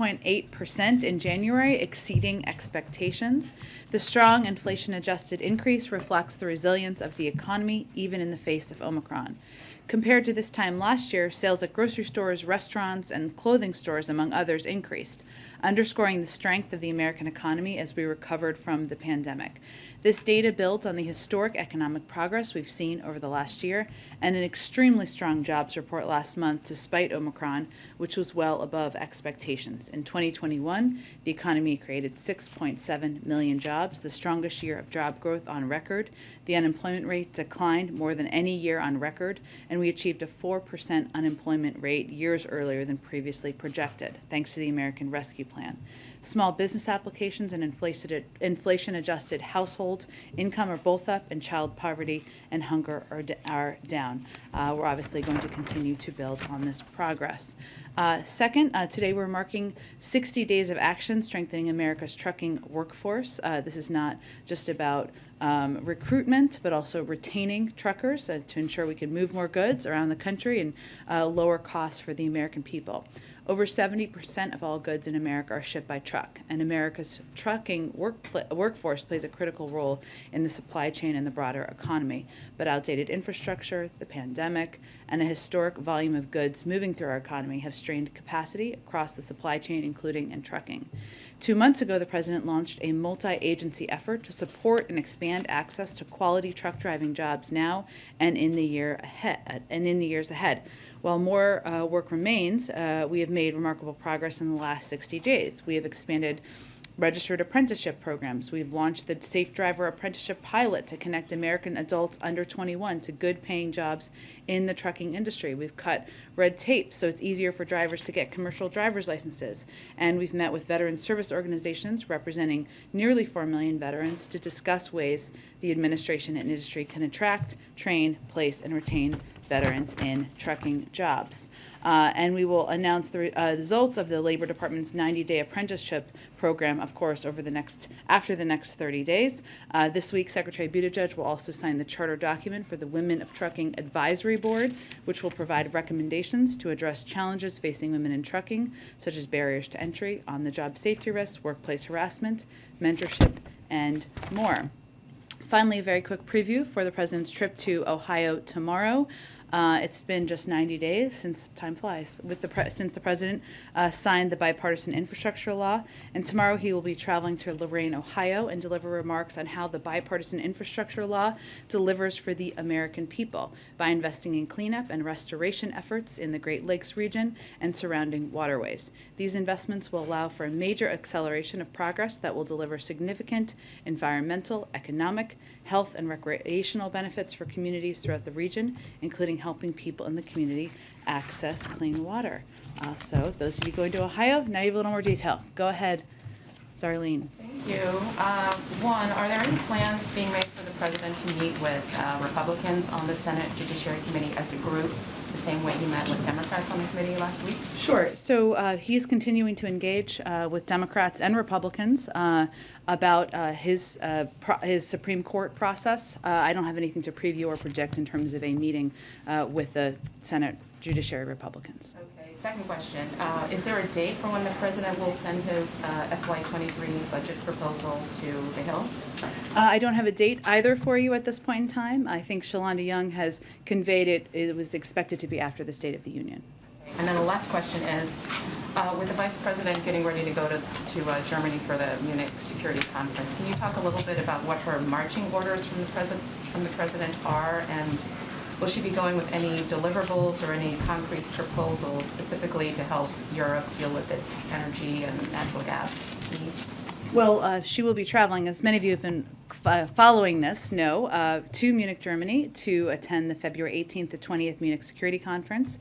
6.8% in January, exceeding expectations. The strong inflation-adjusted increase reflects the resilience of the economy, even in the face of Omicron. Compared to this time last year, sales at grocery stores, restaurants, and clothing stores, among others, increased, underscoring the strength of the American economy as we recovered from the pandemic. This data builds on the historic economic progress we've seen over the last year and an extremely strong jobs report last month despite Omicron, which was well above expectations. In 2021, the economy created 6.7 million jobs, the strongest year of job growth on record. The unemployment rate declined more than any year on record, and we achieved a 4% unemployment rate years earlier than previously projected, thanks to the American Rescue Plan. Small business applications and inflation-adjusted household income are both up, and child poverty and hunger are down. We're obviously going to continue to build on this progress. Second, today we're marking 60 days of action strengthening America's trucking workforce. This is not just about recruitment, but also retaining truckers to ensure we can move more goods around the country and lower costs for the American people. Over 70% of all goods in America are shipped by truck, and America's trucking workforce plays a critical role in the supply chain and the broader economy. But outdated infrastructure, the pandemic, and a historic volume of goods moving through our economy have strained capacity across the supply chain, including in trucking. 2 months ago, the President launched a multi-agency effort to support and expand access to quality truck driving jobs now and in the years ahead. While more work remains, we have made remarkable progress in the last 60 days. We have expanded registered apprenticeship programs. We've launched the Safe Driver Apprenticeship Pilot to connect American adults under 21 to good paying jobs in the trucking industry. We've cut red tape so it's easier for drivers to get commercial driver's licenses. And we've met with veteran service organizations representing nearly 4 million veterans to discuss ways the administration and industry can attract, train, place, and retain veterans in trucking jobs. And we will announce the results of the Labor Department's 90-day apprenticeship program, of course, after the next 30 days. This week, Secretary Buttigieg will also sign the charter document for the Women of Trucking Advisory Board, which will provide recommendations to address challenges facing women in trucking, such as barriers to entry, on-the-job safety risks, workplace harassment, mentorship, and more. Finally, a very quick preview for the President's trip to Ohio tomorrow. It's been just 90 days since time flies since the President signed the bipartisan infrastructure law, and tomorrow he will be traveling to Lorain, Ohio, and deliver remarks on how the bipartisan infrastructure law delivers for the American people by investing in cleanup and restoration efforts in the Great Lakes region and surrounding waterways. These investments will allow for a major acceleration of progress that will deliver significant environmental, economic, health, and recreational benefits for communities throughout the region, including helping people in the community access clean water. So those of you going to Ohio, now you have a little more detail. Go ahead, Darlene. Thank you. One, are there any plans being made for the President to meet with Republicans on the Senate Judiciary Committee as a group, the same way he met with Democrats on the committee last week? Sure. So he's continuing to engage with Democrats and Republicans about his Supreme Court process. I don't have anything to preview or project in terms of a meeting with the Senate Judiciary Republicans. Okay. Second question, is there a date for when the President will send his FY23 budget proposal to the Hill? I don't have a date either for you at this point in time. I think Shalonda Young has conveyed it was expected to be after the State of the Union. Okay. And then the last question is, with the Vice President getting ready to go to Germany for the Munich Security Conference, can you talk a little bit about what her marching orders from the President are, and will she be going with any deliverables or any concrete proposals specifically to help Europe deal with its energy and natural gas needs? Well, she will be traveling, as many of you have been following this know, to Munich, Germany to attend the February 18th to 20th Munich Security Conference.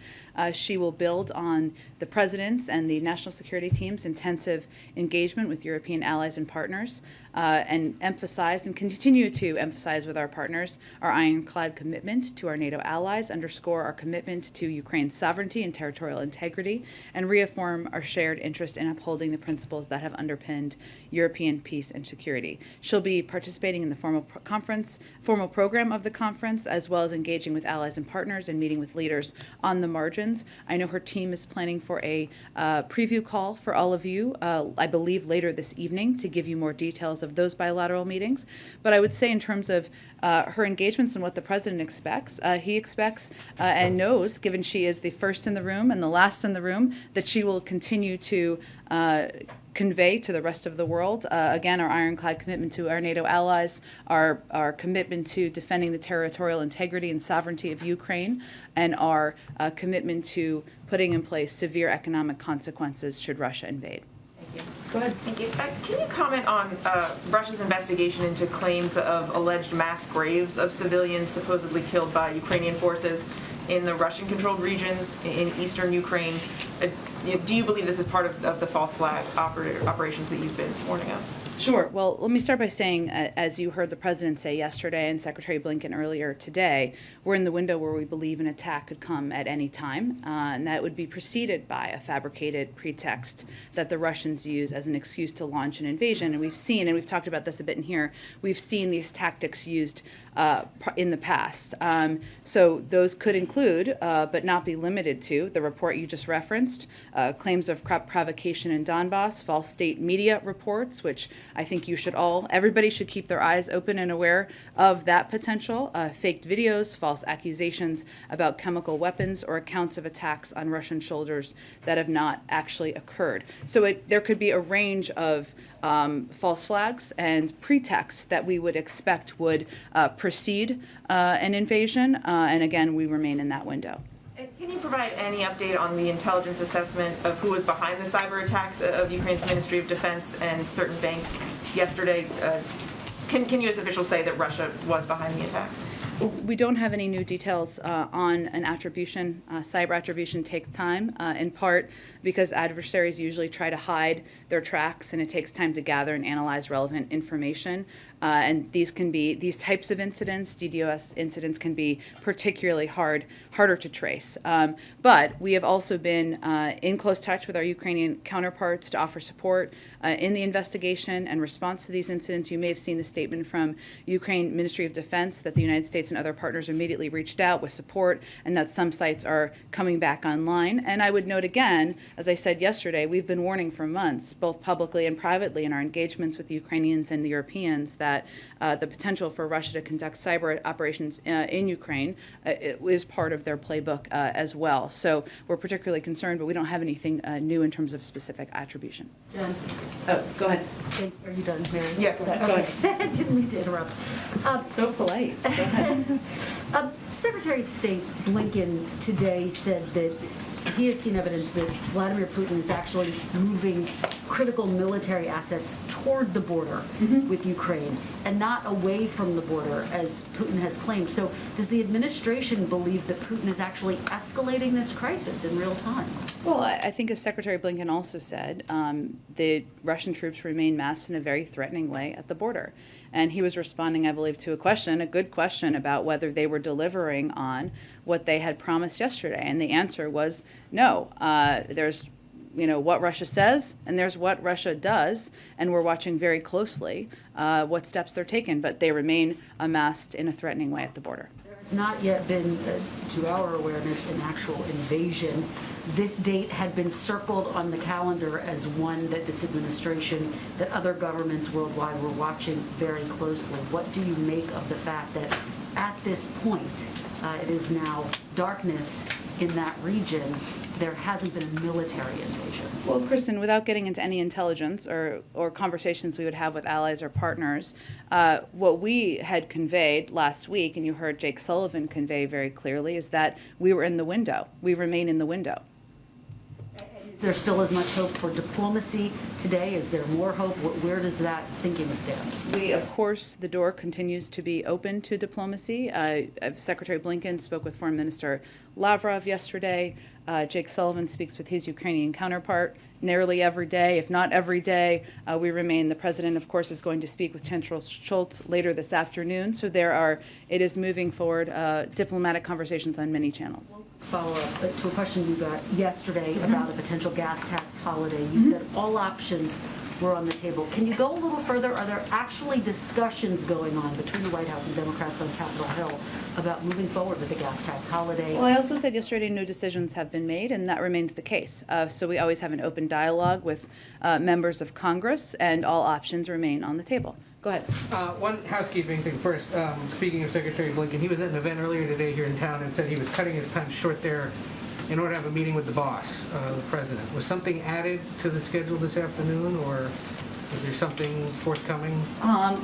She will build on the President's and the national security team's intensive engagement with European allies and partners, and emphasize and continue to emphasize with our partners our ironclad commitment to our NATO allies, underscore our commitment to Ukraine's sovereignty and territorial integrity, and reaffirm our shared interest in upholding the principles that have underpinned European peace and security. She'll be participating in the formal program of the conference, as well as engaging with allies and partners and meeting with leaders on the margins. I know her team is planning for a preview call for all of you, I believe later this evening, to give you more details of those bilateral meetings. But I would say in terms of her engagements and what the president expects, he expects and knows, given she is the first in the room and the last in the room, that she will continue to convey to the rest of the world, again, our ironclad commitment to our NATO allies, our commitment to defending the territorial integrity and sovereignty of Ukraine, and our commitment to putting in place severe economic consequences should Russia invade. Go ahead. Thank you. Can you comment on Russia's investigation into claims of alleged mass graves of civilians supposedly killed by Ukrainian forces in the Russian-controlled regions in eastern Ukraine? Do you believe this is part of the false flag operations that you've been warning of? Sure. Well, let me start by saying, as you heard the president say yesterday and Secretary Blinken earlier today, we're in the window where we believe an attack could come at any time, and that would be preceded by a fabricated pretext that the Russians use as an excuse to launch an invasion. And we've seen, and we've talked about this a bit in here, we've seen these tactics used in the past. So those could include, but not be limited to, the report you just referenced, claims of provocation in Donbass, false state media reports, which I think everybody should keep their eyes open and aware of that potential, faked videos, false accusations about chemical weapons, or accounts of attacks on Russian shoulders that have not actually occurred. So there could be a range of false flags and pretexts that we would expect would precede an invasion, and again, we remain in that window. Can you provide any update on the intelligence assessment of who was behind the cyber attacks of Ukraine's Ministry of Defense and certain banks yesterday? Can you as officials say that Russia was behind the attacks? We don't have any new details on an attribution. Cyber attribution takes time, in part because adversaries usually try to hide their tracks, and it takes time to gather and analyze relevant information. And these types of incidents, DDoS incidents, can be particularly harder to trace. But we have also been in close touch with our Ukrainian counterparts to offer support in the investigation and response to these incidents. You may have seen the statement from Ukraine Ministry of Defense that the United States and other partners immediately reached out with support, and that some sites are coming back online. And I would note again, as I said yesterday, we've been warning for months, both publicly and privately in our engagements with the Ukrainians and the Europeans, that the potential for Russia to conduct cyber operations in Ukraine is part of their playbook as well. So we're particularly concerned, but we don't have anything new in terms of specific attribution. John? Oh, go ahead. Are you done, Mary? Yes. Go ahead. Didn't mean to interrupt. So polite. Go ahead. Secretary of State Blinken today said that he has seen evidence that Vladimir Putin is actually moving critical military assets toward the border with Ukraine and not away from the border, as Putin has claimed. So does the administration believe that Putin is actually escalating this crisis in real time? Well, I think, as Secretary Blinken also said, the Russian troops remain massed in a very threatening way at the border. And he was responding, I believe, to a good question about whether they were delivering on what they had promised yesterday. And the answer was no. There's what Russia says, and there's what Russia does, and we're watching very closely what steps they're taking, but they remain amassed in a threatening way at the border. There's not yet been, to our awareness, an actual invasion. This date had been circled on the calendar as one that this administration, that other governments worldwide were watching very closely. What do you make of the fact that at this point, it is now darkness in that region, there hasn't been a military invasion? Well, Kristen, without getting into any intelligence or conversations we would have with allies or partners, what we had conveyed last week, and you heard Jake Sullivan convey very clearly, is that we were in the window. We remain in the window. Is there still as much hope for diplomacy today? Is there more hope? Where does that thinking stand? Of course, the door continues to be open to diplomacy. Secretary Blinken spoke with Foreign Minister Lavrov yesterday. Jake Sullivan speaks with his Ukrainian counterpart nearly every day, if not every day. We remain. The president, of course, is going to speak with Chancellor Scholz later this afternoon. So it is moving forward diplomatic conversations on many channels. Follow up to a question you got yesterday about a potential gas tax holiday. You said all options were on the table. Can you go a little further? Are there actually discussions going on between the White House and Democrats on Capitol Hill about moving forward with the gas tax holiday? Well, I also said yesterday no decisions have been made, and that remains the case. So we always have an open dialogue with members of Congress, and all options remain on the table. Go ahead. One housekeeping thing first. Speaking of Secretary Blinken, he was at an event earlier today here in town and said he was cutting his time short there in order to have a meeting with the boss, the president. Was something added to the schedule this afternoon, or is there something forthcoming?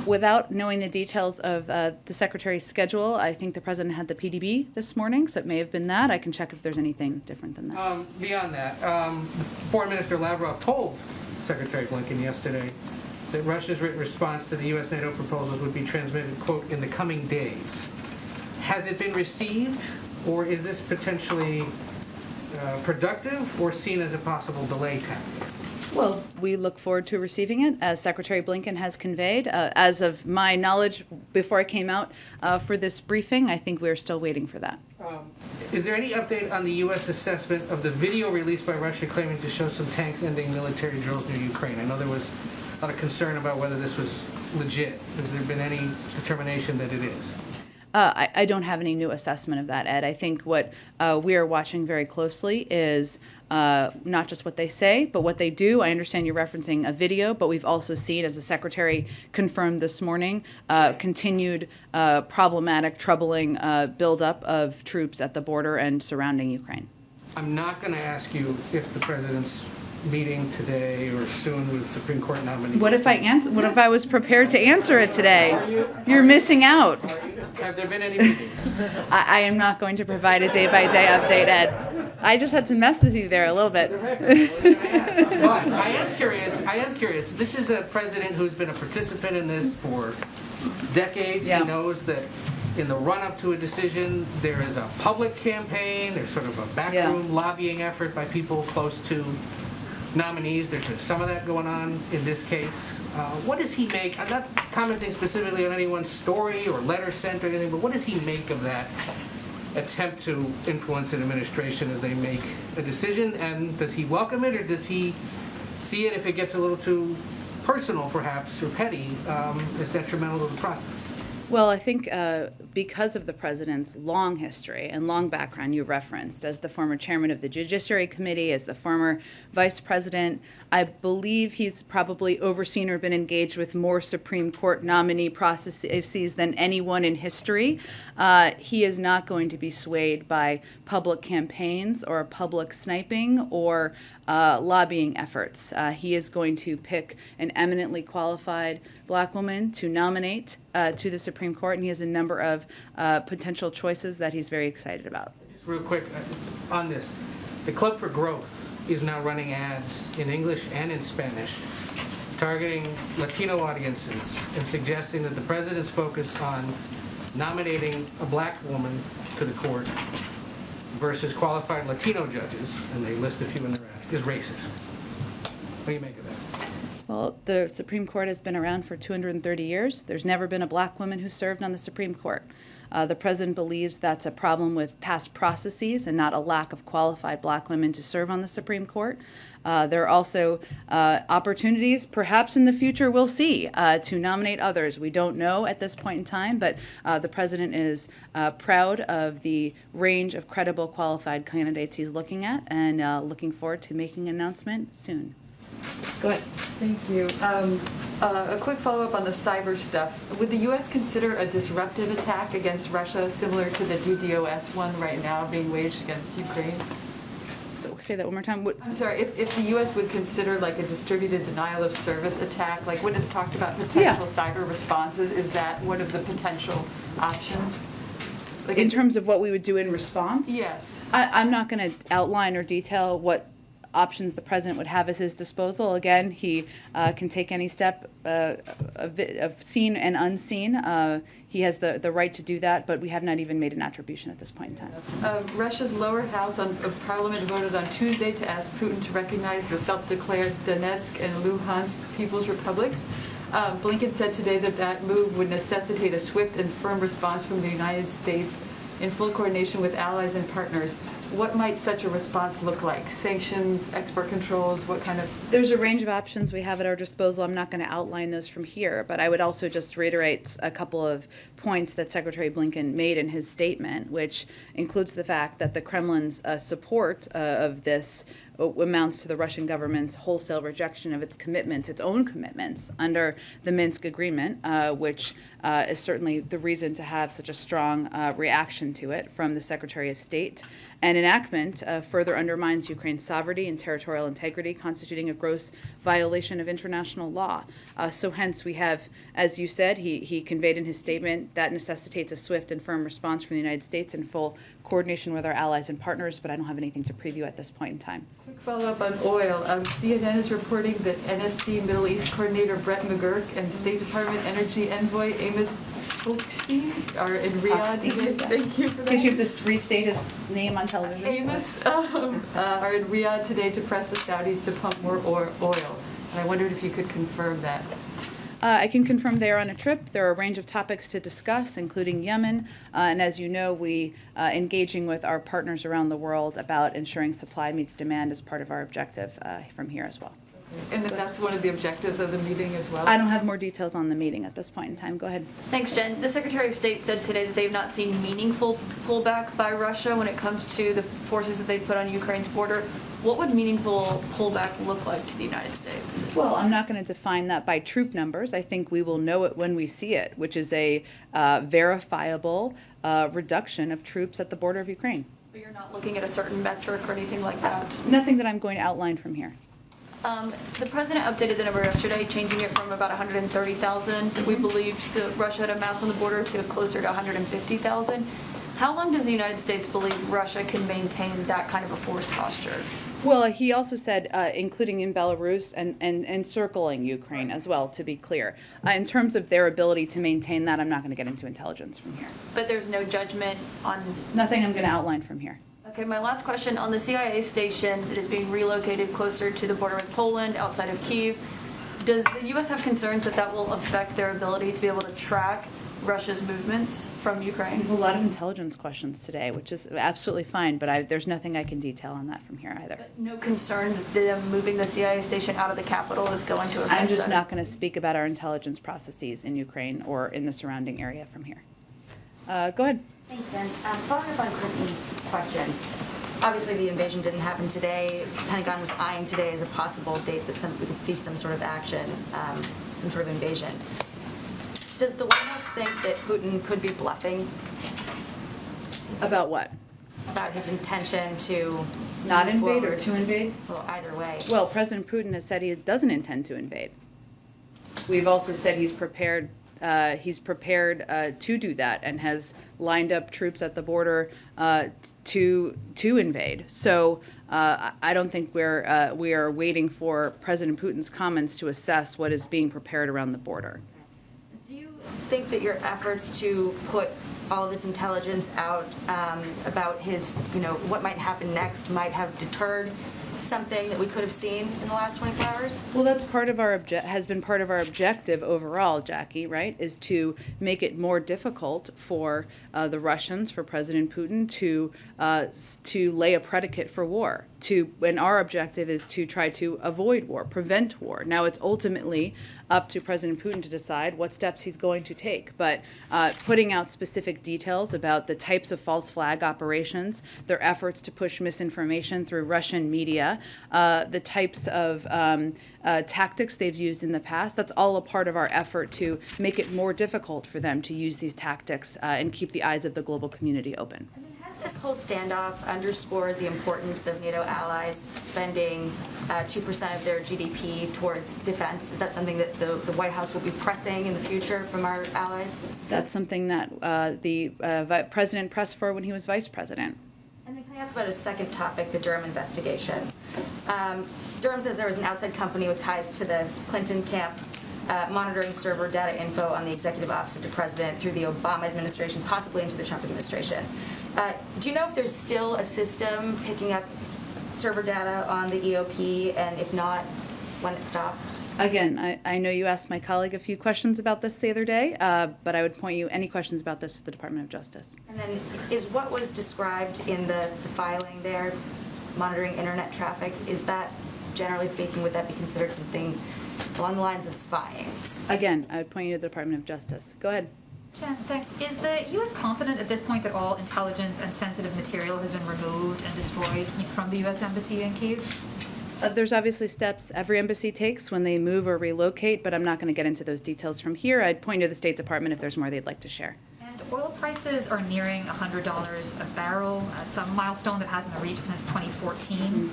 Without knowing the details of the secretary's schedule, I think the president had the PDB this morning, so it may have been that. I can check if there's anything different than that. Beyond that, Foreign Minister Lavrov told Secretary Blinken yesterday that Russia's written response to the U.S. NATO proposals would be transmitted, quote, in the coming days. Has it been received, or is this potentially productive or seen as a possible delay tactic? Well, we look forward to receiving it, as Secretary Blinken has conveyed. As of my knowledge, before I came out for this briefing, I think we're still waiting for that. Is there any update on the U.S. assessment of the video released by Russia claiming to show some tanks ending military drills near Ukraine? I know there was a lot of concern about whether this was legit. Has there been any determination that it is? I don't have any new assessment of that, Ed. I think what we are watching very closely is not just what they say, but what they do. I understand you're referencing a video, but we've also seen, as the Secretary confirmed this morning, continued problematic, troubling buildup of troops at the border and surrounding Ukraine. I'm not going to ask you if the president's meeting today or soon with Supreme Court nominees. What if I was prepared to answer it today? You're missing out. Have there been any meetings? I am not going to provide a day-by-day update, Ed. I just had to mess with you there a little bit. But I am curious. This is a president who's been a participant in this for decades. Yeah. He knows that in the run-up to a decision, there is a public campaign, there's sort of a backroom lobbying effort by people close to nominees. There's been some of that going on in this case. What does he make? I'm not commenting specifically on anyone's story or letter sent or anything, but what does he make of that attempt to influence an administration as they make a decision? And does he welcome it, or does he see it, if it gets a little too personal perhaps or petty, as detrimental to the process? Well, I think because of the president's long history and long background you referenced, as the former chairman of the Judiciary Committee, as the former vice president, I believe he's probably overseen or been engaged with more Supreme Court nominee processes than anyone in history. He is not going to be swayed by public campaigns or public sniping or lobbying efforts. He is going to pick an eminently qualified black woman to nominate to the Supreme Court, and he has a number of potential choices that he's very excited about. Just real quick on this. The Club for Growth is now running ads in English and in Spanish targeting Latino audiences and suggesting that the president's focus on nominating a black woman to the court versus qualified Latino judges, and they list a few in their ad, is racist. What do you make of that? Well, the Supreme Court has been around for 230 years. There's never been a black woman who served on the Supreme Court. The president believes that's a problem with past processes and not a lack of qualified black women to serve on the Supreme Court. There are also opportunities, perhaps in the future we'll see, to nominate others. We don't know at this point in time, but the president is proud of the range of credible, qualified candidates he's looking at, and looking forward to making an announcement soon. Go ahead. Thank you. A quick follow-up on the cyber stuff. Would the U.S. consider a disruptive attack against Russia similar to the DDoS one right now being waged against Ukraine? So say that one more time. I'm sorry, if the U.S. would consider like a distributed denial of service attack, like when it's talked about potential cyber responses, is that one of the potential options? Like In terms of what we would do in response? Yes. I'm not going to outline or detail what options the president would have at his disposal. Again, he can take any step of seen and unseen. He has the right to do that, but we have not even made an attribution at this point in time. Russia's lower house of parliament voted on Tuesday to ask Putin to recognize the self-declared Donetsk and Luhansk People's Republics. Blinken said today that that move would necessitate a swift and firm response from the United States in full coordination with allies and partners. what might such a response look like? Sanctions, export controls, what kind of? There's a range of options we have at our disposal. I'm not going to outline those from here, but I would also just reiterate a couple of points that Secretary Blinken made in his statement, which includes the fact that the Kremlin's support of this amounts to the Russian government's wholesale rejection of its commitments, its own commitments under the Minsk agreement, which is certainly the reason to have such a strong reaction to it from the Secretary of State. And enactment further undermines Ukraine's sovereignty and territorial integrity, constituting a gross violation of international law. So hence we have, as you said, he conveyed in his statement, that necessitates a swift and firm response from the United States in full coordination with our allies and partners, but I don't have anything to preview at this point in time. Quick follow-up on oil. CNN is reporting that NSC Middle East Coordinator Brett McGurk and State Department Energy Envoy Amos Hochstein are in Riyadh today. Thank you for that. Because you have to restate his name on television. Amos are in Riyadh today to press the Saudis to pump more oil. And I wondered if you could confirm that. I can confirm they are on a trip. There are a range of topics to discuss, including Yemen. And as you know, we engaging with our partners around the world about ensuring supply meets demand as part of our objective from here as well. And that's one of the objectives of the meeting as well? I don't have more details on the meeting at this point in time. Go ahead. Thanks, Jen. The Secretary of State said today that they've not seen meaningful pullback by Russia when it comes to the forces that they put on Ukraine's border. What would meaningful pullback look like to the United States? Well, I'm not going to define that by troop numbers. I think we will know it when we see it, which is a verifiable reduction of troops at the border of Ukraine. But you're not looking at a certain metric or anything like that? Nothing that I'm going to outline from here. The president updated the number yesterday, changing it from about 130,000, we believed that Russia had amassed on the border, to closer to 150,000. How long does the United States believe Russia can maintain that kind of a force posture? Well, he also said, including in Belarus and encircling Ukraine as well, to be clear. In terms of their ability to maintain that, I'm not going to get into intelligence from here. But there's no judgment on... Nothing I'm going to outline from here. Okay, my last question, on the CIA station that is being relocated closer to the border with Poland, outside of Kyiv, does the U.S. have concerns that that will affect their ability to be able to track Russia's movements from Ukraine? There's a lot of intelligence questions today, which is absolutely fine, but there's nothing I can detail on that from here either. But no concern that them moving the CIA station out of the capital is going to affect I'm just that? not going to speak about our intelligence processes in Ukraine or in the surrounding area from here. Go ahead. Thanks, Jen. Following up on Christine's question, obviously the invasion didn't happen today. Pentagon was eyeing today as a possible date that we could see some sort of action, some sort of invasion. Does the White House think that Putin could be bluffing About what? about his intention to Not move invade or forward? to invade? Well, either way. Well, President Putin has said he doesn't intend to invade. We've also said he's prepared to do that and has lined up troops at the border to invade. So I don't think we are waiting for President Putin's comments to assess what is being prepared around the border. Do you think that your efforts to put all of this intelligence out about his, what might happen next might have deterred something that we could have seen in the last 24 hours? Well, that's part of our has been part of our objective overall, Jackie, right, is to make it more difficult for the Russians, for President Putin to lay a predicate for war. And our objective is to try to avoid war, prevent war. Now, it's ultimately up to President Putin to decide what steps he's going to take. But putting out specific details about the types of false flag operations, their efforts to push misinformation through Russian media, the types of tactics they've used in the past, that's all a part of our effort to make it more difficult for them to use these tactics and keep the eyes of the global community open. Has this whole standoff underscored the importance of NATO allies spending 2% of their GDP toward defense? Is that something that the White House will be pressing in the future from our allies? That's something that the president pressed for when he was vice president. And then can I ask about a second topic, the Durham investigation? Durham says there was an outside company with ties to the Clinton camp monitoring server data info on the executive office of the president through the Obama administration, possibly into the Trump administration. Do you know if there's still a system picking up server data on the EOP, and if not, when it stopped? Again, I know you asked my colleague a few questions about this the other day, but I would point you any questions about this to the Department of Justice. And then is what was described in the filing there, monitoring internet traffic, is that, generally speaking, would that be considered something along the lines of spying? Again, I would point you to the Department of Justice. Go ahead. Jen, thanks. Is the U.S. confident at this point that all intelligence and sensitive material has been removed and destroyed from the U.S. Embassy in Kyiv? There's obviously steps every embassy takes when they move or relocate, but I'm not going to get into those details from here. I'd point you to the State Department if there's more they'd like to share. And oil prices are nearing $100 a barrel. It's a milestone that hasn't been reached since 2014.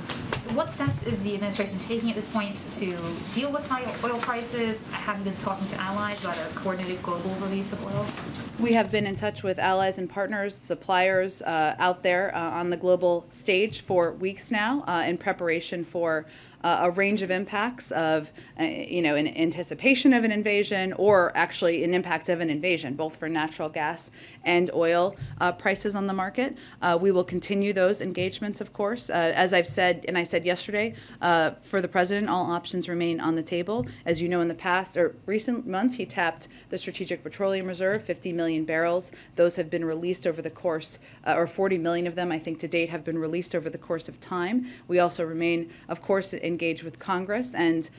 What steps is the administration taking at this point to deal with high oil prices? Have you been talking to allies about a coordinated global release of oil? We have been in touch with allies and partners, suppliers out there on the global stage for weeks now in preparation for a range of impacts of, in anticipation of an invasion or actually an impact of an invasion, both for natural gas and oil prices on the market. We will continue those engagements, of course. As I've said, and I said yesterday, for the president, all options remain on the table. As you know, in the past or recent months, he tapped the Strategic Petroleum Reserve, 50 million barrels. Those have been released over the course, or 40 million of them, I think, to date, have been released over the course of time. We also remain, of course, engaged with Congress and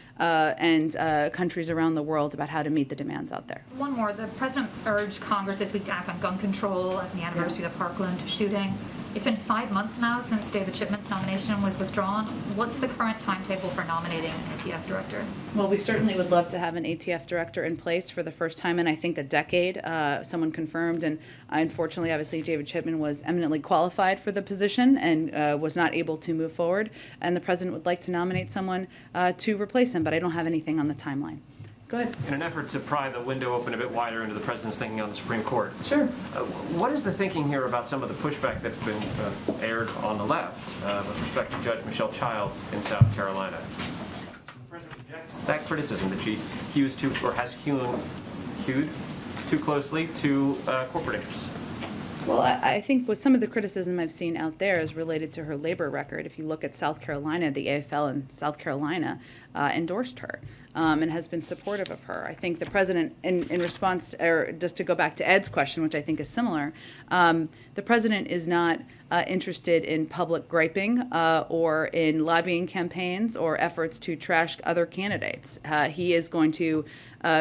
countries around the world about how to meet the demands out there. One more. The president urged Congress this week to act on gun control at the anniversary of the Parkland shooting. It's been 5 months now since David Chipman's nomination was withdrawn. What's the current timetable for nominating an ATF director? Well, we certainly would love to have an ATF director in place for the first time in, I think, a decade, someone confirmed. And unfortunately, obviously, David Chipman was eminently qualified for the position and was not able to move forward. And the president would like to nominate someone to replace him, but I don't have anything on the timeline. Go ahead. In an effort to pry the window open a bit wider into the president's thinking on the Supreme Court. Sure. What is the thinking here about some of the pushback that's been aired on the left with respect to Judge Michelle Childs in South Carolina? Does the president reject that criticism that she hews to, or has hewed too closely to corporate interests? Well, I think what some of the criticism I've seen out there is related to her labor record. If you look at South Carolina, the AFL in South Carolina endorsed her and has been supportive of her. I think the president, in response, or just to go back to Ed's question, which I think is similar, the president is not interested in public griping or in lobbying campaigns or efforts to trash other candidates. He is going to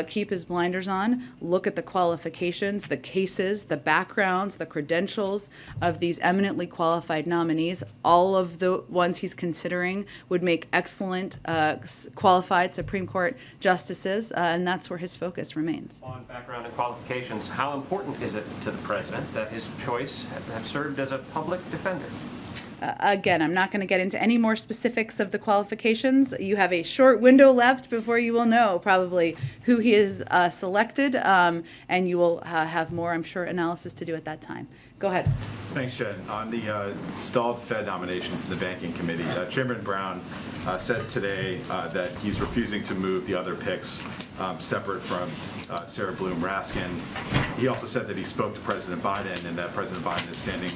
keep his blinders on, look at the qualifications, the cases, the backgrounds, the credentials of these eminently qualified nominees. All of the ones he's considering would make excellent qualified Supreme Court justices, and that's where his focus remains. On background and qualifications, how important is it to the president that his choice have served as a public defender? Again, I'm not going to get into any more specifics of the qualifications. You have a short window left before you will know probably who he is selected, and you will have more, I'm sure, analysis to do at that time. Go ahead. Thanks, Jen. On the stalled Fed nominations in the Banking Committee, Chairman Brown said today that he's refusing to move the other picks separate from Sarah Bloom Raskin. He also said that he spoke to President Biden and that President Biden is standing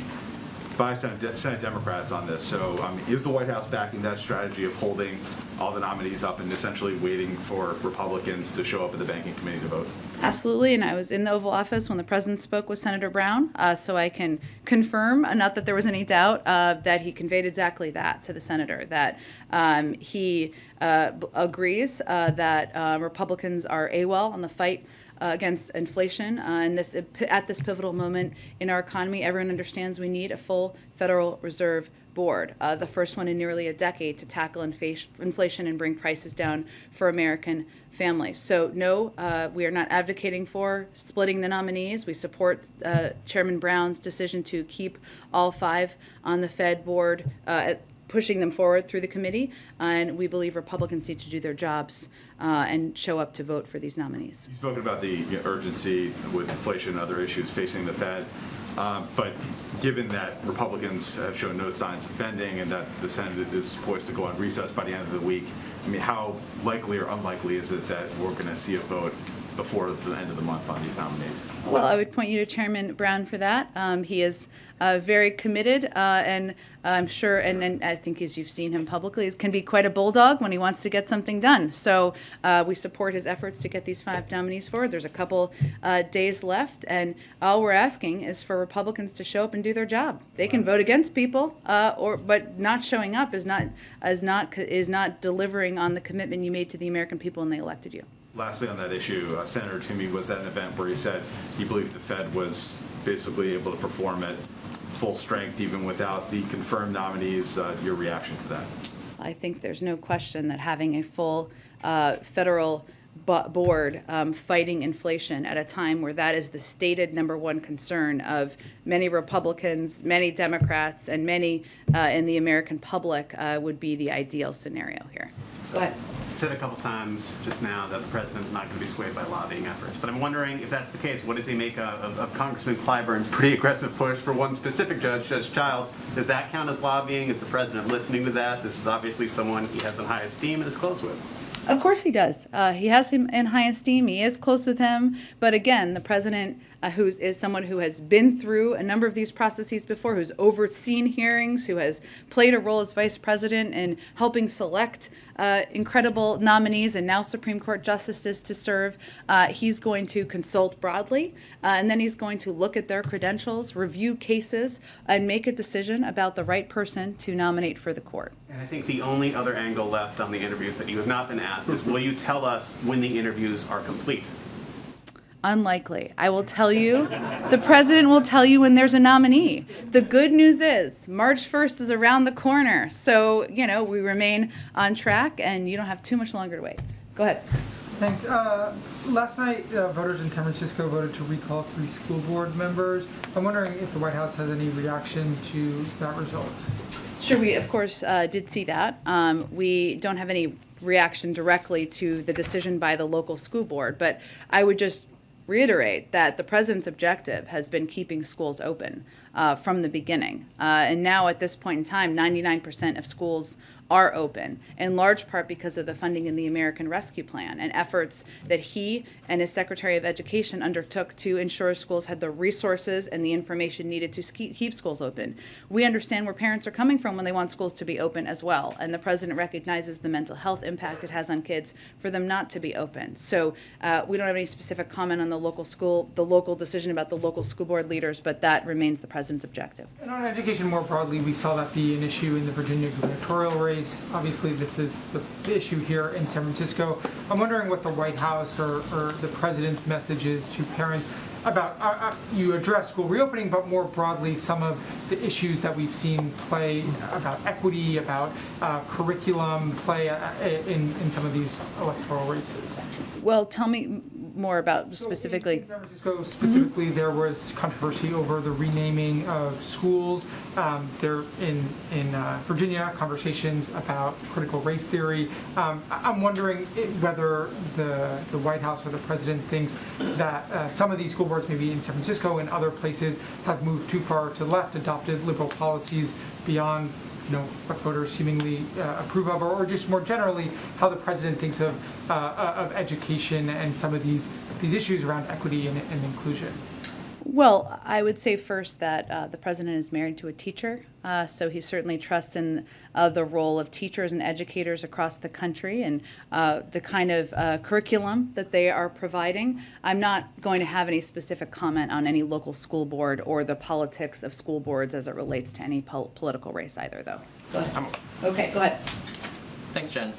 by Senate Democrats on this. So is the White House backing that strategy of holding all the nominees up and essentially waiting for Republicans to show up at the Banking Committee to vote? Absolutely, and I was in the Oval Office when the president spoke with Senator Brown, so I can confirm, not that there was any doubt, that he conveyed exactly that to the senator, that he agrees that Republicans are AWOL on the fight against inflation, and at this pivotal moment in our economy, everyone understands we need a full Federal Reserve Board, the first one in nearly a decade to tackle inflation and bring prices down for American families. So no, we are not advocating for splitting the nominees. We support Chairman Brown's decision to keep all 5 on the Fed board, pushing them forward through the committee, and we believe Republicans need to do their jobs and show up to vote for these nominees. You've spoken about the urgency with inflation and other issues facing the Fed, but given that Republicans have shown no signs of bending and that the Senate is poised to go on recess by the end of the week, I mean, how likely or unlikely is it that we're going to see a vote before the end of the month on these nominees? Well, I would point you to Chairman Brown for that. He is very committed and I'm sure, and I think as you've seen him publicly, he can be quite a bulldog when he wants to get something done. So we support his efforts to get these 5 nominees forward. There's a couple days left, and all we're asking is for Republicans to show up and do their job. They can vote against people, but not showing up is not delivering on the commitment you made to the American people when they elected you. Lastly, on that issue, Senator Toomey was at an event where he said he believed the Fed was basically able to perform at full strength even without the confirmed nominees. Your reaction to that? I think there's no question that having a full federal board fighting inflation at a time where that is the stated #1 concern of many Republicans, many Democrats, and many in the American public would be the ideal scenario here. Go ahead. You said a couple times just now that the president's not going to be swayed by lobbying efforts, but I'm wondering if that's the case, what does he make of Congressman Clyburn's pretty aggressive push for one specific judge, Judge Childs? Does that count as lobbying? Is the president listening to that? This is obviously someone he has in high esteem and is close with. Of course he does. He has him in high esteem. He is close with him. But again, the president, who is someone who has been through a number of these processes before, who's overseen hearings, who has played a role as vice president in helping select incredible nominees and now Supreme Court justices to serve, he's going to consult broadly, and then he's going to look at their credentials, review cases, and make a decision about the right person to nominate for the court. And I think the only other angle left on the interviews that you have not been asked is, will you tell us when the interviews are complete? Unlikely. I will tell you, the president will tell you when there's a nominee. The good news is March 1st is around the corner. So, we remain on track and you don't have too much longer to wait. Go ahead. Thanks. Last night, voters in San Francisco voted to recall 3 school board members. I'm wondering if the White House has any reaction to that result. Sure, we of course did see that. We don't have any reaction directly to the decision by the local school board, but I would just reiterate that the president's objective has been keeping schools open from the beginning. And now at this point in time, 99% of schools are open, in large part because of the funding in the American Rescue Plan and efforts that he and his Secretary of Education undertook to ensure schools had the resources and the information needed to keep schools open. We understand where parents are coming from when they want schools to be open as well, and the president recognizes the mental health impact it has on kids for them not to be open. So we don't have any specific comment on the local decision about the local school board leaders, but that remains the president's objective. And on education more broadly, we saw that be an issue in the Virginia gubernatorial race. Obviously, this is the issue here in San Francisco. I'm wondering what the White House or the president's message is to parents about, you address school reopening, but more broadly, some of the issues that we've seen play about equity, about curriculum play in some of these electoral races. Well, tell me more about specifically. In San Francisco, specifically, there was controversy over the renaming of schools. There in Virginia, conversations about critical race theory. I'm wondering whether the White House or the president thinks that some of these school boards, maybe in San Francisco and other places, have moved too far to the left, adopted liberal policies beyond what voters seemingly approve of, or just more generally, how the president thinks of education and some of these issues around equity and inclusion. Well, I would say first that the president is married to a teacher, so he certainly trusts in the role of teachers and educators across the country and the kind of curriculum that they are providing. I'm not going to have any specific comment on any local school board or the politics of school boards as it relates to any political race either, though. Go ahead. Okay, go ahead. Thanks, Jen.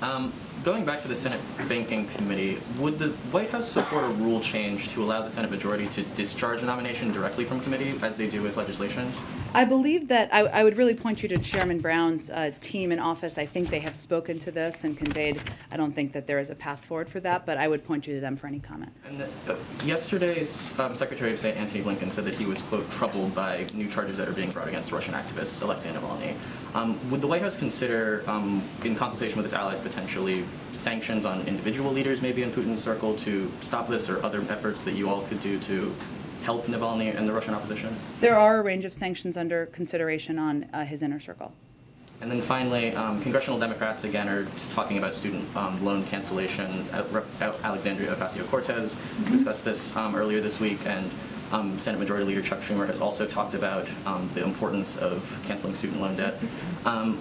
Going back to the Senate Banking Committee, would the White House support a rule change to allow the Senate majority to discharge a nomination directly from committee, as they do with legislation? I believe that I would really point you to Chairman Brown's team in office. I think they have spoken to this and conveyed, I don't think that there is a path forward for that, but I would point you to them for any comment. And yesterday's Secretary of State Antony Blinken said that he was, quote, troubled by new charges that are being brought against Russian activist Alexei Navalny. Would the White House consider, in consultation with its allies, potentially sanctions on individual leaders, maybe in Putin's circle, to stop this, or other efforts that you all could do to help Navalny and the Russian opposition? There are a range of sanctions under consideration on his inner circle. And then finally, congressional Democrats, again, are talking about student loan cancellation. Alexandria Ocasio-Cortez discussed this earlier this week, and Senate Majority Leader Chuck Schumer has also talked about the importance of canceling student loan debt.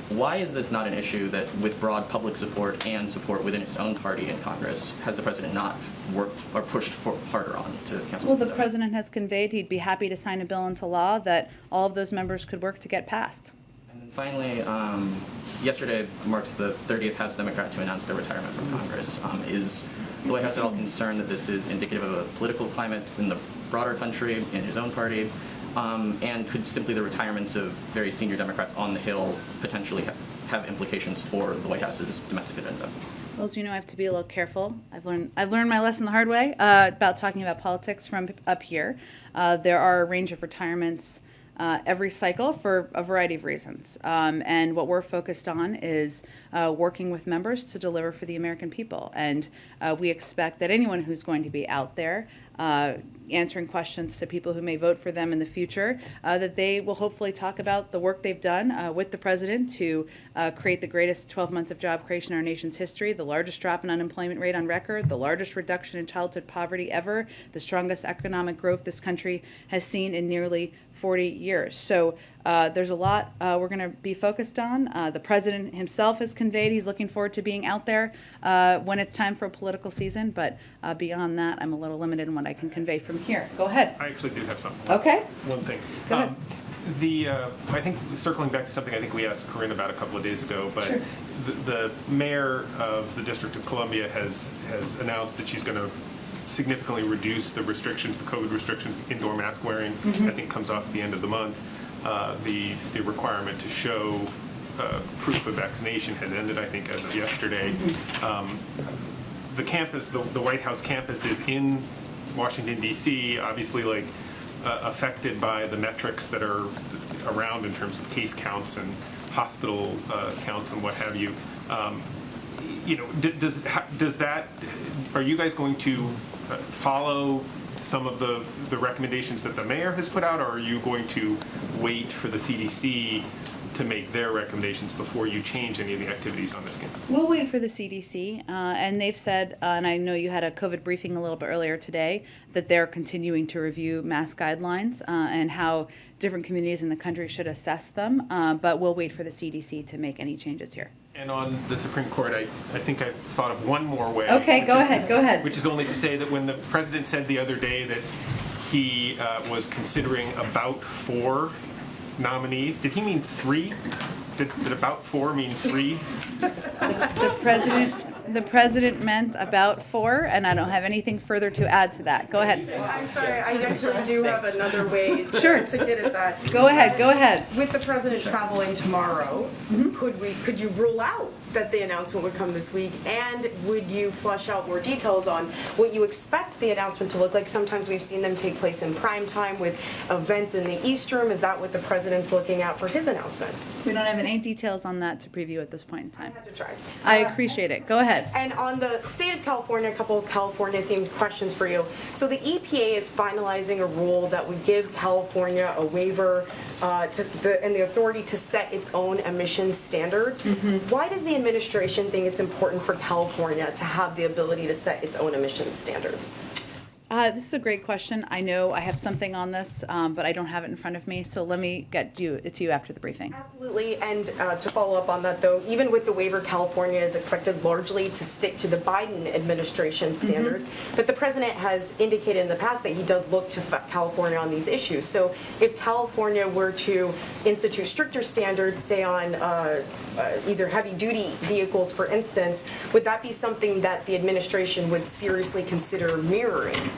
Why is this not an issue that, with broad public support and support within its own party in Congress, has the president not worked or pushed harder on to cancel? Well, the president has conveyed he'd be happy to sign a bill into law that all of those members could work to get passed. And then finally, yesterday marks the 30th House Democrat to announce their retirement from Congress. Is the White House at all concerned that this is indicative of a political climate in the broader country, in his own party? And could simply the retirements of very senior Democrats on the Hill potentially have implications for the White House's domestic agenda? Well, as you know, I have to be a little careful. I've learned my lesson the hard way about talking about politics from up here. There are a range of retirements every cycle for a variety of reasons. And what we're focused on is working with members to deliver for the American people. And we expect that anyone who's going to be out there answering questions to people who may vote for them in the future, that they will hopefully talk about the work they've done with the president to create the greatest 12 months of job creation in our nation's history, the largest drop in unemployment rate on record, the largest reduction in childhood poverty ever, the strongest economic growth this country has seen in nearly 40 years. So there's a lot we're going to be focused on. The president himself has conveyed he's looking forward to being out there when it's time for a political season, but beyond that, I'm a little limited in what I can convey from here. Go ahead. I actually do have something. Okay. One thing. Go ahead. I think circling back to something I think we asked Corinne about a couple of days ago, but Sure. the mayor of the District of Columbia has announced that she's going to significantly reduce the restrictions, the COVID restrictions, indoor mask wearing. I think comes off at the end of the month. The requirement to show proof of vaccination has ended, I think, as of yesterday. The campus, the White House campus, is in Washington, D.C., obviously affected by the metrics that are around in terms of case counts and hospital counts and what have you. Does that, are you guys going to follow some of the recommendations that the mayor has put out, or are you going to wait for the CDC to make their recommendations before you change any of the activities on this campus? We'll wait for the CDC, and they've said, and I know you had a COVID briefing a little bit earlier today, that they're continuing to review mask guidelines and how different communities in the country should assess them, but we'll wait for the CDC to make any changes here. And on the Supreme Court, I think I've thought of one more way. Okay, go ahead. Which is only to say that when the president said the other day that he was considering about 4 nominees, did he mean 3? Did about 4 mean 3? The president meant about 4, and I don't have anything further to add to that. Go ahead. I'm sorry, I actually do have another way to get at that. Go ahead. With the president traveling tomorrow, could you rule out that the announcement would come this week, and would you flesh out more details on what you expect the announcement to look like? Sometimes we've seen them take place in prime time with events in the East Room. Is that what the president's looking at for his announcement? We don't have any details on that to preview at this point in time. I had to try. I appreciate it. Go ahead. And on the state of California, a couple of California-themed questions for you. So the EPA is finalizing a rule that would give California a waiver and the authority to set its own emissions standards. Why does the administration think it's important for California to have the ability to set its own emissions standards? This is a great question. I know I have something on this, but I don't have it in front of me, so let me get to you after the briefing. Absolutely, and to follow up on that though, even with the waiver, California is expected largely to stick to the Biden administration standards, but the president has indicated in the past that he does look to California on these issues. So if California were to institute stricter standards, say on either heavy-duty vehicles, for instance, would that be something that the administration would seriously consider mirroring?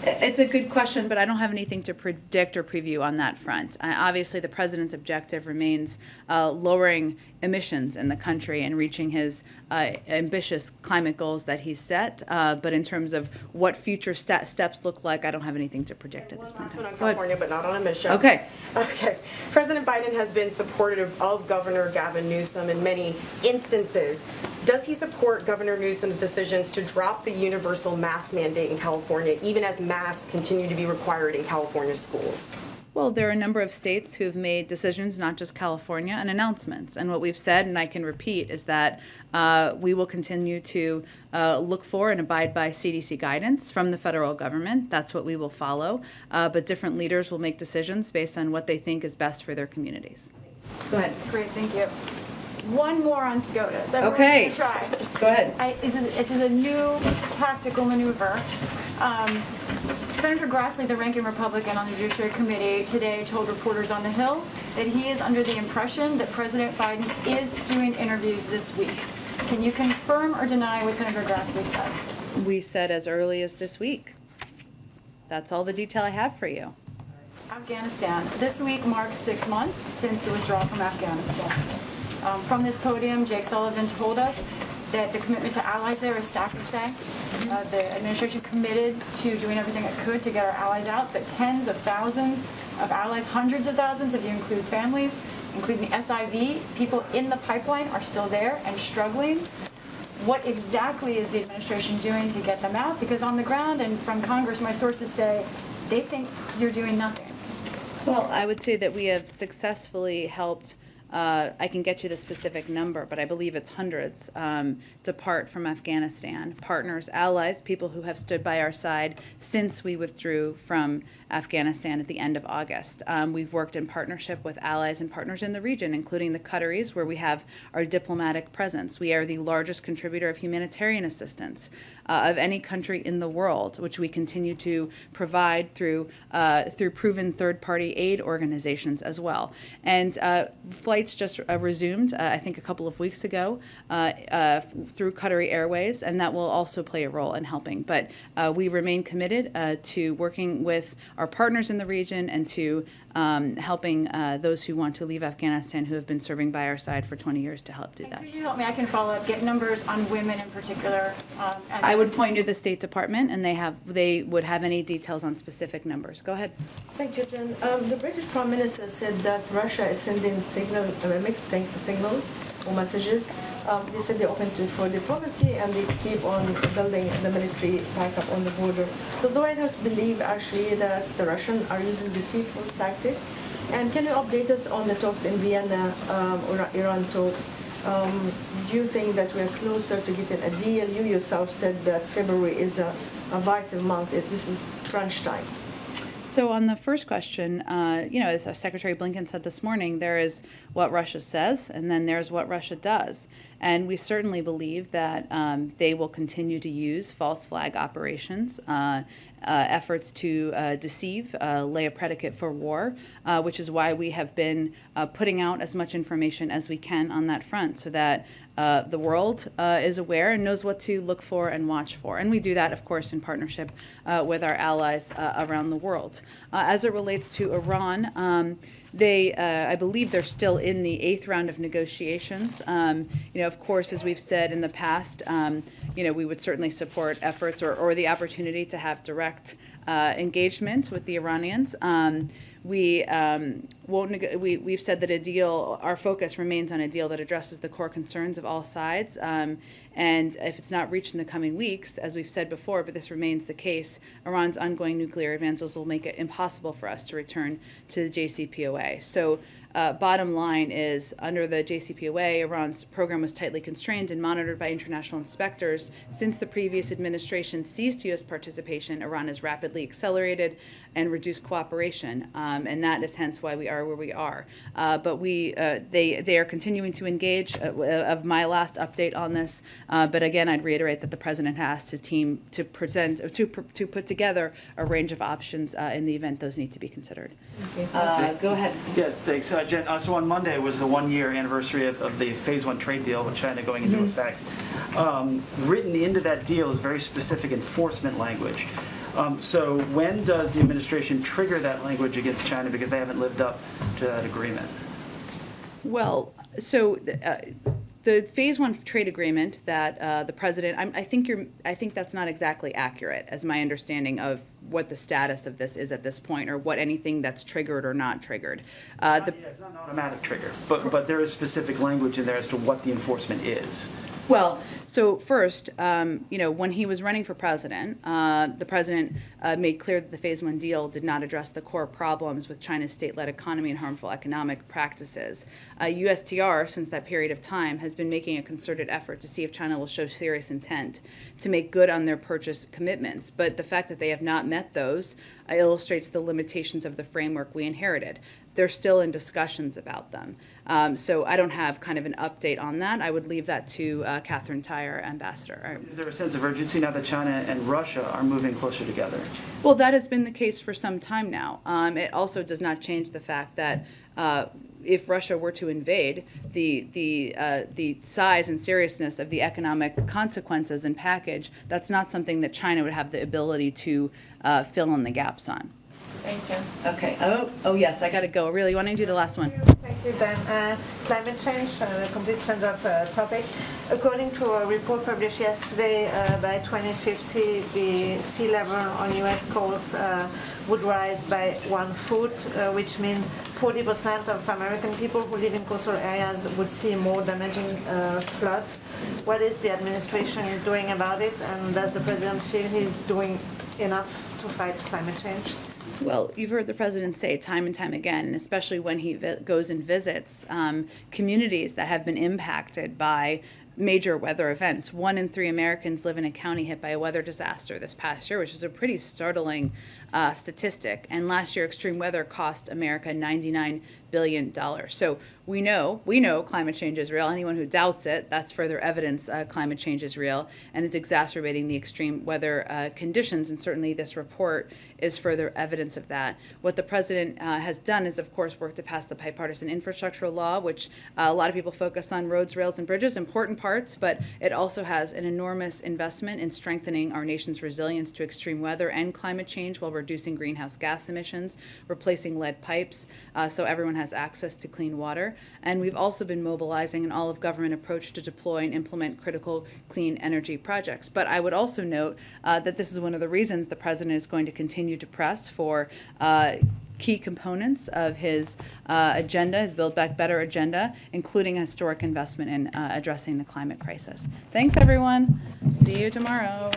It's a good question, but I don't have anything to predict or preview on that front. Obviously, the president's objective remains lowering emissions in the country and reaching his ambitious climate goals that he's set. But in terms of what future steps look like, I don't have anything to predict at this point. One on California, but not on emissions. Okay. President Biden has been supportive of Governor Gavin Newsom in many instances. Does he support Governor Newsom's decisions to drop the universal mask mandate in California, even as masks continue to be required in California schools? Well, there are a number of states who have made decisions, not just California, and announcements. And what we've said, and I can repeat, is that we will continue to look for and abide by CDC guidance from the federal government. That's what we will follow. But different leaders will make decisions based on what they think is best for their communities. Go ahead. Great, thank you. One more on SCOTUS. Okay. Try. Go ahead. It is a new tactical maneuver. Senator Grassley, the ranking Republican on the Judiciary Committee, today told reporters on the Hill that he is under the impression that President Biden is doing interviews this week. Can you confirm or deny what Senator Grassley said? We said as early as this week. That's all the detail I have for you. Afghanistan. This week marks 6 months since the withdrawal from Afghanistan. From this podium, Jake Sullivan told us that the commitment to allies there is sacrosanct. The administration committed to doing everything it could to get our allies out, but tens of thousands of allies, hundreds of thousands, if you include families, including the SIV, people in the pipeline are still there and struggling. What exactly is the administration doing to get them out? Because on the ground and from Congress, my sources say they think you're doing nothing. Well, I would say that we have successfully helped, I can get you the specific number, but I believe it's hundreds, depart from Afghanistan. Partners, allies, people who have stood by our side since we withdrew from Afghanistan at the end of August. We've worked in partnership with allies and partners in the region, including the Qataris, where we have our diplomatic presence. We are the largest contributor of humanitarian assistance of any country in the world, which we continue to provide through proven third-party aid organizations as well. And flights just resumed, I think a couple of weeks ago, through Qatari Airways, and that will also play a role in helping. But we remain committed to working with our partners in the region and to helping those who want to leave Afghanistan who have been serving by our side for 20 years to help do that. Could you help me? I can follow up, get numbers on women in particular. I would point you to the State Department, and they would have any details on specific numbers. Go ahead. Thank you, Jen. The British Prime Minister said that Russia is sending mixed signals or messages. They said they're open for diplomacy and they keep on building the military backup on the border. Does the White House believe actually that the Russians are using deceitful tactics? And can you update us on the talks in Vienna or Iran talks? Do you think that we're closer to getting a deal? You yourself said that February is a vital month. This is crunch time. So on the first question, as Secretary Blinken said this morning, there is what Russia says, and then there's what Russia does. And we certainly believe that they will continue to use false flag operations, efforts to deceive, lay a predicate for war, which is why we have been putting out as much information as we can on that front so that the world is aware and knows what to look for and watch for. And we do that, of course, in partnership with our allies around the world. As it relates to Iran, I believe they're still in the 8th round of negotiations. Of course, as we've said in the past, we would certainly support efforts or the opportunity to have direct engagement with the Iranians. We've said that our focus remains on a deal that addresses the core concerns of all sides. And if it's not reached in the coming weeks, as we've said before, but this remains the case, Iran's ongoing nuclear advances will make it impossible for us to return to the JCPOA. So bottom line is, under the JCPOA, Iran's program was tightly constrained and monitored by international inspectors. Since the previous administration ceased U.S. participation, Iran has rapidly accelerated and reduced cooperation, and that is hence why we are where we are. But they are continuing to engage. Of my last update on this, but again, I'd reiterate that the president asked his team to put together a range of options in the event those need to be considered. Go ahead. Yeah, thanks, Jen. So on Monday was the 1-year anniversary of the Phase 1 trade deal with China going into effect. Written into that deal is very specific enforcement language. So when does the administration trigger that language against China because they haven't lived up to that agreement? Well, so the Phase 1 trade agreement that the president, I think that's not exactly accurate as my understanding of what the status of this is at this point, or what anything that's triggered or not triggered. It's not an automatic trigger, but there is specific language in there as to what the enforcement is. Well, So first, when he was running for president, the president made clear that the Phase 1 deal did not address the core problems with China's state-led economy and harmful economic practices. USTR, since that period of time, has been making a concerted effort to see if China will show serious intent to make good on their purchase commitments. But the fact that they have not met those illustrates the limitations of the framework we inherited. They're still in discussions about them. So I don't have kind of an update on that. I would leave that to Catherine Tai, Ambassador. Is there a sense of urgency now that China and Russia are moving closer together? Well, that has been the case for some time now. It also does not change the fact that if Russia were to invade, the size and seriousness of the economic consequences and package, that's not something that China would have the ability to fill in the gaps on. Thanks, Jen. Okay. Oh yes, I got to go. Really, you want to do the last one? Thank you, Dan. Climate change, a complete change of topic. According to a report published yesterday, by 2050, the sea level on U.S. coast would rise by 1 foot, which means 40% of American people who live in coastal areas would see more damaging floods. What is the administration doing about it, and does the president feel he's doing enough to fight climate change? Well, you've heard the president say time and time again, and especially when he goes and visits communities that have been impacted by major weather events. 1 in 3 Americans live in a county hit by a weather disaster this past year, which is a pretty startling statistic. And last year, extreme weather cost America $99 billion. So we know climate change is real. Anyone who doubts it, that's further evidence climate change is real, and it's exacerbating the extreme weather conditions, and certainly this report is further evidence of that. What the president has done is, of course, work to pass the bipartisan infrastructure law, which a lot of people focus on roads, rails, and bridges, important parts, but it also has an enormous investment in strengthening our nation's resilience to extreme weather and climate change while reducing greenhouse gas emissions, replacing lead pipes, so everyone has access to clean water. And we've also been mobilizing an all-of-government approach to deploy and implement critical clean energy projects. But I would also note that this is one of the reasons the president is going to continue to press for key components of his agenda, his Build Back Better agenda, including a historic investment in addressing the climate crisis. Thanks, everyone. See you tomorrow.